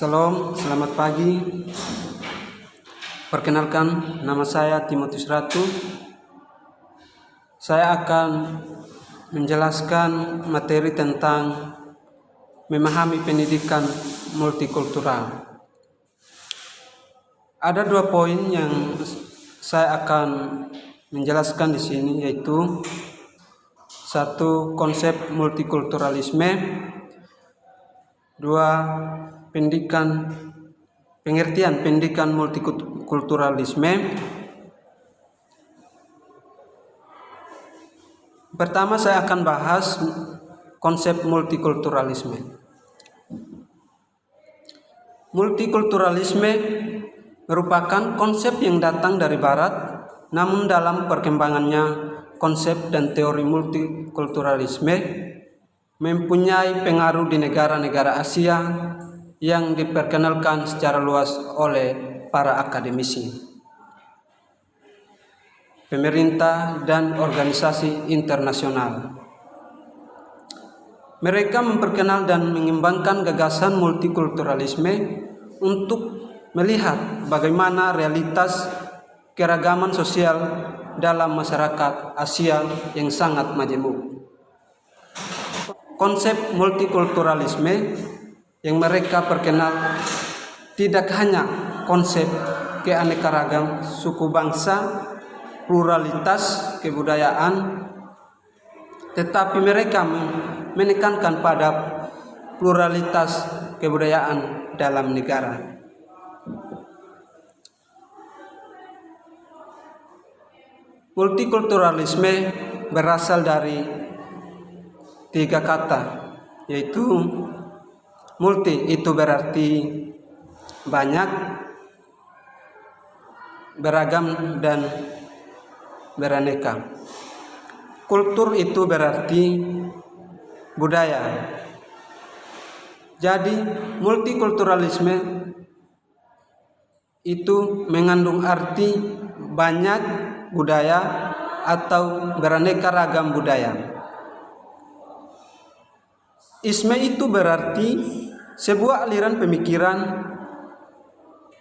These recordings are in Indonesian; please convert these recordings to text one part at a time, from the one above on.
Salam, selamat pagi. Perkenalkan, nama saya Timotius Ratu. Saya akan menjelaskan materi tentang memahami pendidikan multikultural. Ada 2 poin yang saya akan menjelaskan di sini, yaitu 1. Konsep multikulturalisme, 2. Pengertian pendidikan multikulturalisme. Pertama, saya akan bahas konsep multikulturalisme. Multikulturalisme merupakan konsep yang datang dari Barat, namun dalam perkembangannya konsep dan teori multikulturalisme mempunyai pengaruh di negara-negara Asia yang diperkenalkan secara luas oleh para akademisi, pemerintah, dan organisasi internasional. Mereka memperkenal dan mengembangkan gagasan multikulturalisme untuk melihat bagaimana realitas keragaman sosial dalam masyarakat Asia yang sangat majemuk. Konsep multikulturalisme yang mereka perkenal tidak hanya konsep keanekaragam suku bangsa, pluralitas kebudayaan, tetapi mereka menekankan pada pluralitas kebudayaan dalam negara. Multikulturalisme berasal dari 3 kata, yaitu multi itu berarti banyak, beragam, dan beraneka. Kultur itu berarti budaya. Jadi multikulturalisme itu mengandung arti banyak budaya atau beraneka ragam budaya. Isme itu berarti sebuah aliran pemikiran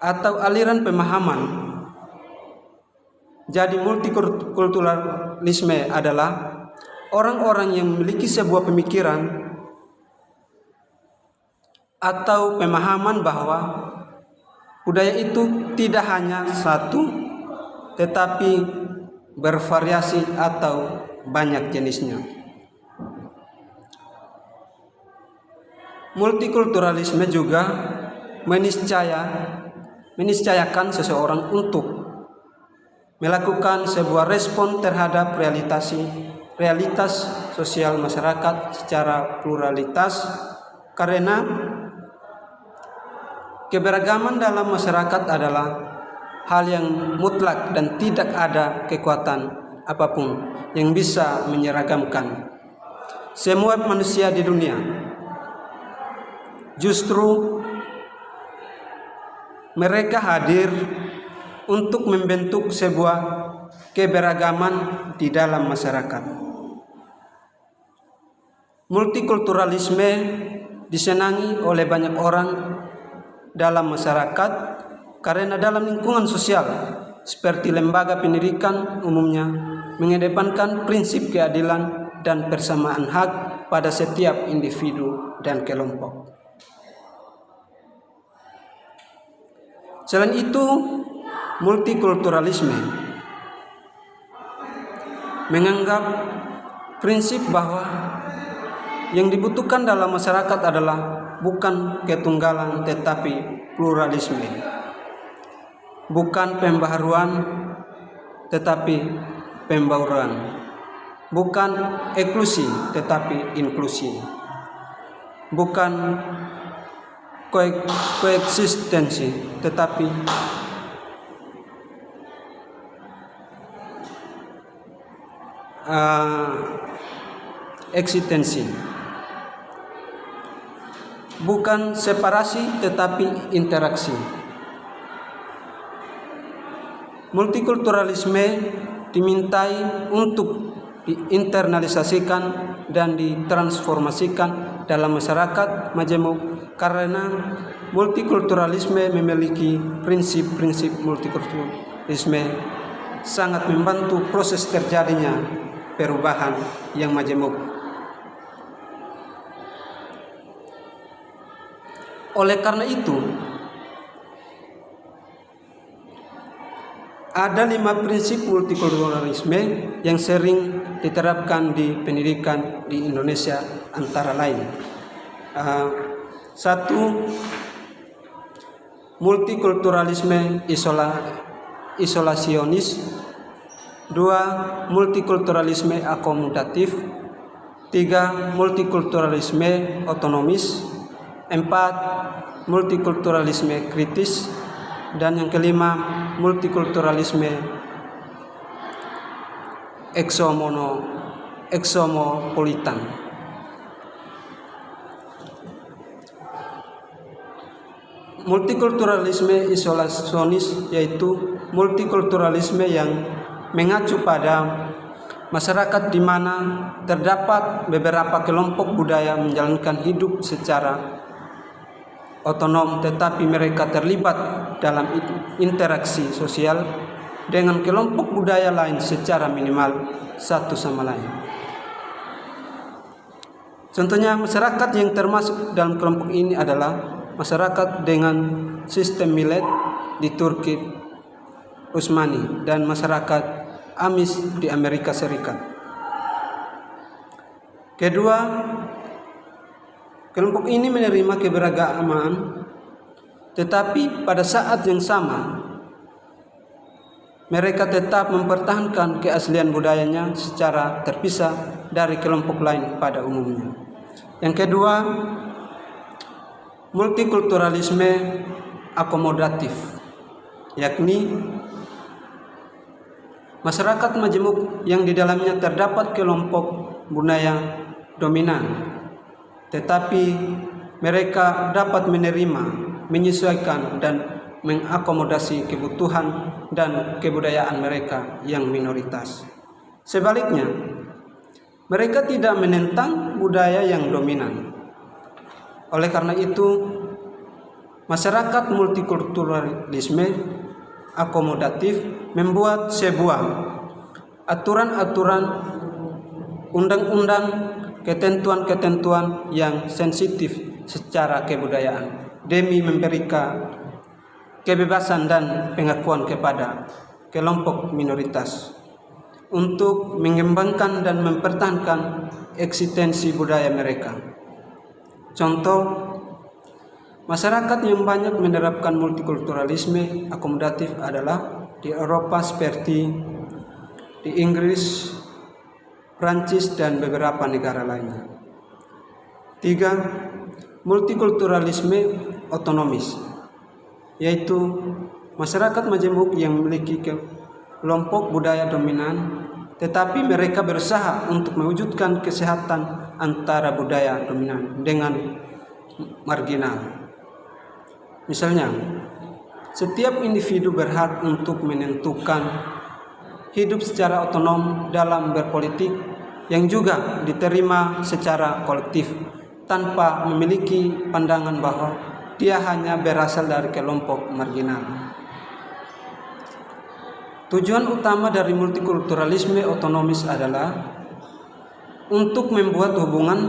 atau aliran pemahaman. Jadi multikulturalisme adalah orang-orang yang memiliki sebuah pemikiran atau pemahaman bahwa budaya itu tidak hanya satu, tetapi bervariasi atau banyak jenisnya. Multikulturalisme juga meniscayakan seseorang untuk melakukan sebuah respon terhadap realitas sosial masyarakat secara pluralitas, karena keberagaman dalam masyarakat adalah hal yang mutlak dan tidak ada kekuatan apapun yang bisa menyeragamkan semua manusia di dunia. Justru mereka hadir untuk membentuk sebuah keberagaman di dalam masyarakat. Multikulturalisme disenangi oleh banyak orang dalam masyarakat karena dalam lingkungan sosial seperti lembaga pendidikan umumnya mengedepankan prinsip keadilan dan persamaan hak pada setiap individu dan kelompok. Selain itu, multikulturalisme menganggap prinsip bahwa yang dibutuhkan dalam masyarakat adalah bukan ketunggalan tetapi pluralisme, bukan pembaharuan tetapi pembauran, bukan eksklusi tetapi inklusi, bukan koeksistensi tetapi eksistensi, bukan separasi tetapi interaksi. Multikulturalisme dimintai untuk diinternalisasikan dan ditransformasikan dalam masyarakat majemuk karena multikulturalisme memiliki prinsip-prinsip multikulturalisme sangat membantu proses terjadinya perubahan yang majemuk. Oleh karena itu, ada 5 prinsip multikulturalisme yang sering diterapkan di pendidikan di Indonesia, antara lain. 1. Multikulturalisme isolasionis. 2. Multikulturalisme akomodatif. 3. Multikulturalisme otonomis. 4. Multikulturalisme kritis. Dan yang kelima, multikulturalisme eksomopolitan. Multikulturalisme isolasionis yaitu multikulturalisme yang mengacu pada masyarakat di mana terdapat beberapa kelompok budaya menjalankan hidup secara otonom, tetapi mereka terlibat dalam interaksi sosial dengan kelompok budaya lain secara minimal satu sama lain. Contohnya, masyarakat yang termasuk dalam kelompok ini adalah masyarakat dengan sistem millet di Turki Utsmani dan masyarakat Amis di Amerika Serikat. Kedua, kelompok ini menerima keberagaman, tetapi pada saat yang sama mereka tetap mempertahankan keaslian budayanya secara terpisah dari kelompok lain pada umumnya. Yang kedua, multikulturalisme akomodatif, yakni masyarakat majemuk yang di dalamnya terdapat kelompok budaya dominan, tetapi mereka dapat menerima, menyesuaikan, dan mengakomodasi kebutuhan dan kebudayaan mereka yang minoritas. Sebaliknya, mereka tidak menentang budaya yang dominan. Oleh karena itu, masyarakat multikulturalisme akomodatif membuat sebuah aturan-aturan, undang-undang, ketentuan-ketentuan yang sensitif secara kebudayaan demi memberikan kebebasan dan pengakuan kepada kelompok minoritas untuk mengembangkan dan mempertahankan eksistensi budaya mereka. Contoh, masyarakat yang banyak menerapkan multikulturalisme akomodatif adalah di Eropa seperti di Inggris, Prancis, dan beberapa negara lainnya. 3. Multikulturalisme otonomis, yaitu masyarakat majemuk yang memiliki kelompok budaya dominan, tetapi mereka berusaha untuk mewujudkan kesehatan antara budaya dominan dengan marginal. Misalnya, setiap individu berhak untuk menentukan hidup secara otonom dalam berpolitik yang juga diterima secara kolektif tanpa memiliki pandangan bahwa dia hanya berasal dari kelompok marginal. Tujuan utama dari multikulturalisme otonomis adalah untuk membuat hubungan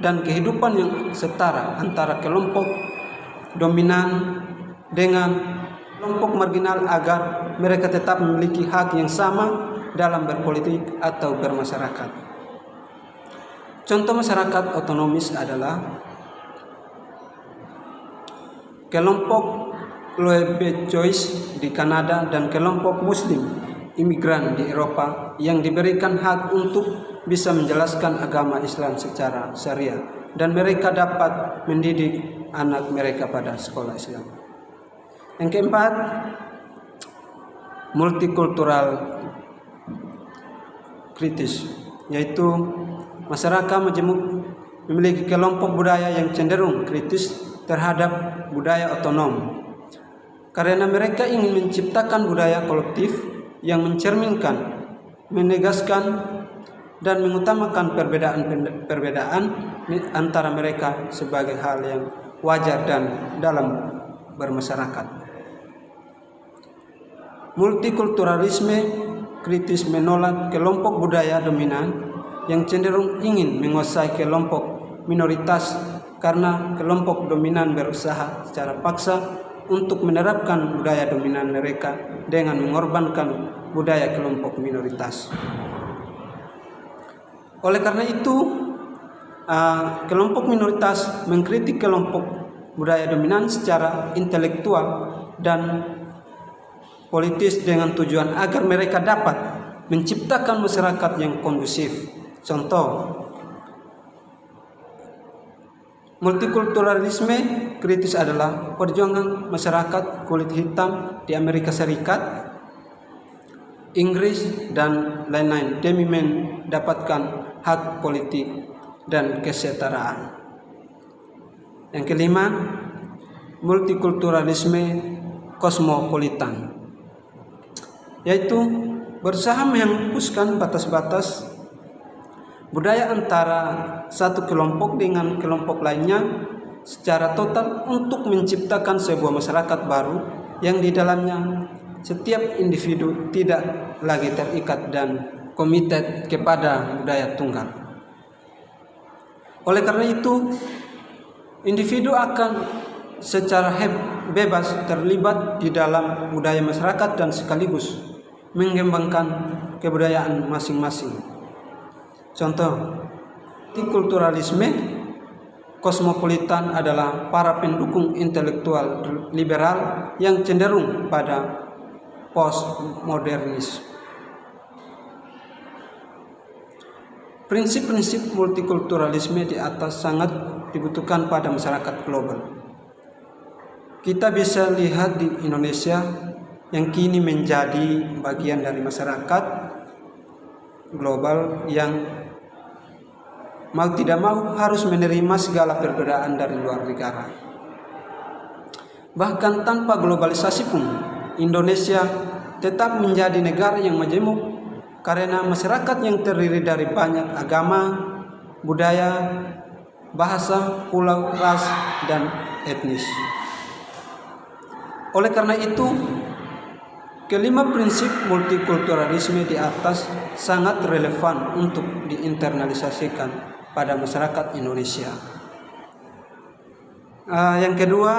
dan kehidupan yang setara antara kelompok dominan dengan kelompok marginal agar mereka tetap memiliki hak yang sama dalam berpolitik atau bermasyarakat. Contoh masyarakat otonomis adalah kelompok Loeb Joyce di Kanada dan kelompok Muslim imigran di Eropa yang diberikan hak untuk bisa menjelaskan agama Islam secara syariah dan mereka dapat mendidik anak mereka pada sekolah Islam. Yang keempat, multikultural kritis, yaitu masyarakat majemuk memiliki kelompok budaya yang cenderung kritis terhadap budaya otonom karena mereka ingin menciptakan budaya kolektif yang mencerminkan, menegaskan, dan mengutamakan perbedaan antara mereka sebagai hal yang wajar dan dalam bermasyarakat. Multikulturalisme kritis menolak kelompok budaya dominan yang cenderung ingin menguasai kelompok minoritas karena kelompok dominan berusaha secara paksa untuk menerapkan budaya dominan mereka dengan mengorbankan budaya kelompok minoritas. Oleh karena itu, kelompok minoritas mengkritik kelompok budaya dominan secara intelektual dan politis dengan tujuan agar mereka dapat menciptakan masyarakat yang kondusif. Contoh, multikulturalisme kritis adalah perjuangan masyarakat kulit hitam di Amerika Serikat, Inggris, dan lain-lain demi mendapatkan hak politik dan kesetaraan. Yang kelima, multikulturalisme kosmopolitan, yaitu berusaha menghapuskan batas-batas budaya antara satu kelompok dengan kelompok lainnya secara total untuk menciptakan sebuah masyarakat baru yang di dalamnya setiap individu tidak lagi terikat dan komited kepada budaya tunggal. Oleh karena itu, individu akan secara bebas terlibat di dalam budaya masyarakat dan sekaligus mengembangkan kebudayaan masing-masing. Contoh, multikulturalisme kosmopolitan adalah para pendukung intelektual liberal yang cenderung pada postmodernis. Prinsip-prinsip multikulturalisme di atas sangat dibutuhkan pada masyarakat global. Kita bisa lihat di Indonesia yang kini menjadi bagian dari masyarakat global yang mau tidak mau harus menerima segala perbedaan dari luar negara. Bahkan tanpa globalisasi pun, Indonesia tetap menjadi negara yang majemuk karena masyarakat yang terdiri dari banyak agama, budaya, bahasa, pulau, ras, dan etnis. Oleh karena itu, kelima prinsip multikulturalisme di atas sangat relevan untuk diinternalisasikan pada masyarakat Indonesia. Yang kedua,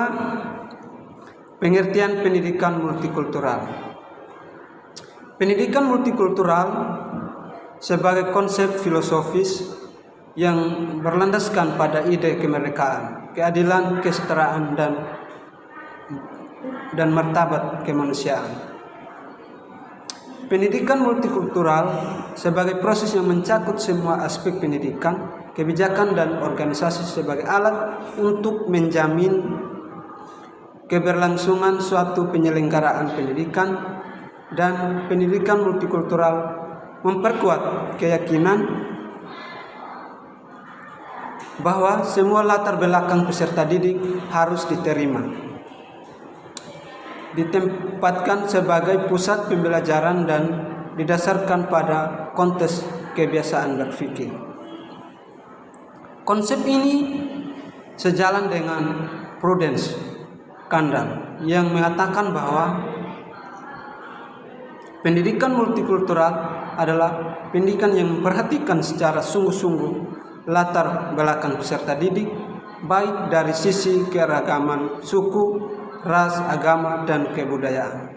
pengertian pendidikan multikultural. Pendidikan multikultural sebagai konsep filosofis yang berlandaskan pada ide kemerdekaan, keadilan, kesetaraan, dan martabat kemanusiaan. Pendidikan multikultural sebagai proses yang mencakup semua aspek pendidikan, kebijakan, dan organisasi sebagai alat untuk menjamin keberlangsungan suatu penyelenggaraan pendidikan, dan pendidikan multikultural memperkuat keyakinan bahwa semua latar belakang peserta didik harus diterima, ditempatkan sebagai pusat pembelajaran dan didasarkan pada konteks kebiasaan berpikir. Konsep ini sejalan dengan Prudence Kandal yang mengatakan bahwa pendidikan multikultural adalah pendidikan yang memperhatikan secara sungguh-sungguh latar belakang peserta didik, baik dari sisi keragaman suku, ras, agama, dan kebudayaan.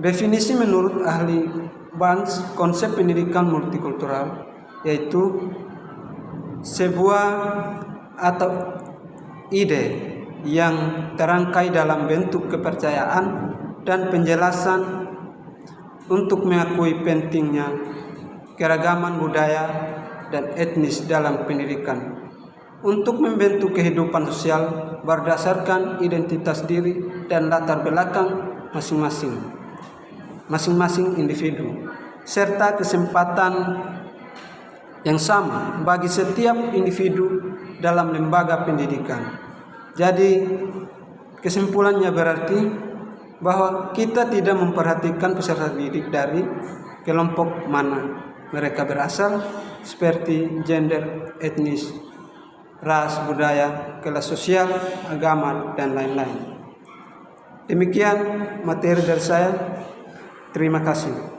Definisi menurut ahli Barnes konsep pendidikan multikultural yaitu sebuah atau ide yang terangkai dalam bentuk kepercayaan dan penjelasan untuk mengakui pentingnya keragaman budaya dan etnis dalam pendidikan untuk membentuk kehidupan sosial berdasarkan identitas diri dan latar belakang masing-masing individu, serta kesempatan yang sama bagi setiap individu dalam lembaga pendidikan. Jadi kesimpulannya berarti bahwa kita tidak memperhatikan peserta didik dari kelompok mana mereka berasal, seperti gender, etnis, ras, budaya, kelas sosial, agama, dan lain-lain. Demikian materi dari saya. Terima kasih.